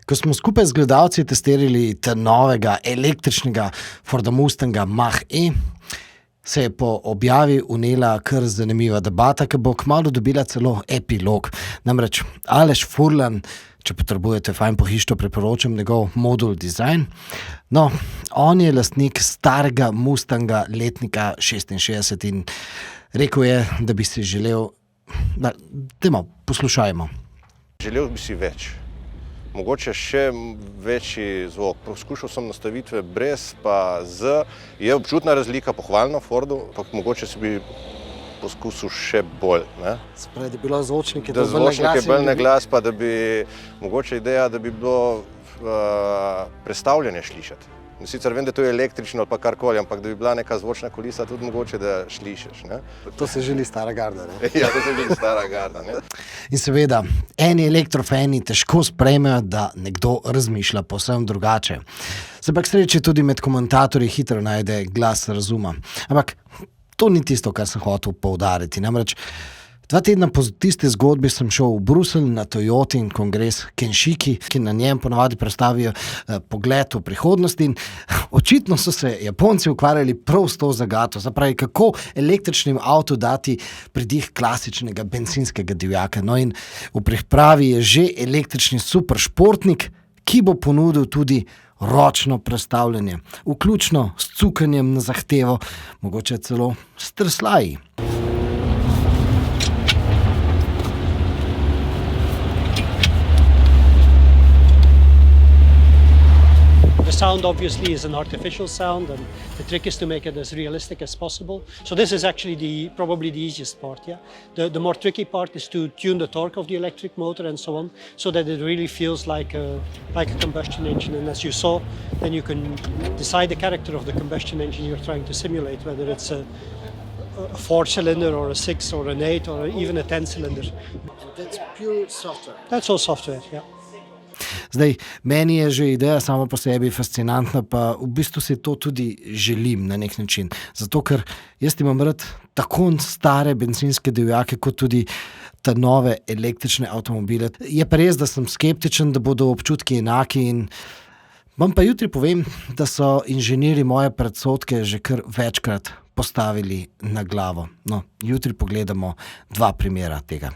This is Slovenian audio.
Ko smo skupaj z gledalci testirali ta novega električnega Forda Mustanga Mach-E, se je po objavi vnela kar zanimiva debata, ki bo kmalu dobila celo epilog. Namreč Aleš Furlan, če potrebujete fajn pohištvo, priporočam njegov Modul Design. No, on je lastnik starega Mustanga letnika 66 in rekel je, da bi si želel, dajmo, poslušajmo. Želel bi si več. Mogoče še večji zvok. Poskušal sem nastavitve brez pa z. Je občutna razlika, pohvalno Fordu, ampak mogoče si bi poskusil še bolj. Sprej, da bi bilo zvočnike bolj na glas, pa da bi, mogoče ideja, da bi bilo prestavljanje slišati. Sicer vem, da to je električno ali pa karkoli, ampak da bi bila neka zvočna kulisa tudi mogoče, da slišiš. To se želi stara garda, ne? Ja, to se želi stara garda, ne? In seveda, eni elektrofani težko sprejmejo, da nekdo razmišlja povsem drugače. Se pa k sreči tudi med komentatorji hitro najde glas razuma. Ampak to ni tisto, kar sem hotel poudariti. Namreč 2 tedna po tisti zgodbi sem šel v Bruselj na Toyotin kongres Kenshiki, ki na njem ponavadi predstavijo pogled v prihodnost in očitno so se Japonci ukvarjali prav s to zagato. Zapravi, kako električnim avtu dati pridih klasičnega bencinskega divjaka. No in v pripravi je že električni superšportnik, ki bo ponudil tudi ročno prestavljanje, vključno s cukanjem na zahtevo, mogoče celo s trslaji. The sound obviously is an artificial sound, and the trick is to make it as realistic as possible. So this is actually probably the easiest part. Yeah, the more tricky part is to tune the torque of the electric motor and so on, so that it really feels like a combustion engine. And as you saw, then you can decide the character of the combustion engine you're trying to simulate, whether it's a 4-cylinder or a 6 or an 8 or even a 10-cylinder. That's pure software. That's all software. Yeah. Zdaj, meni je že ideja sama po sebi fascinantna, pa v bistvu si to tudi želim na nek način. Zato, ker jaz imam rad tako stare bencinske divjake, kot tudi ta nove električne avtomobile. Je pa res, da sem skeptičen, da bodo občutki enaki in vam pa jutri povem, da so inženirji moje predsodke že kar večkrat postavili na glavo. No, jutri pogledamo 2 primera tega.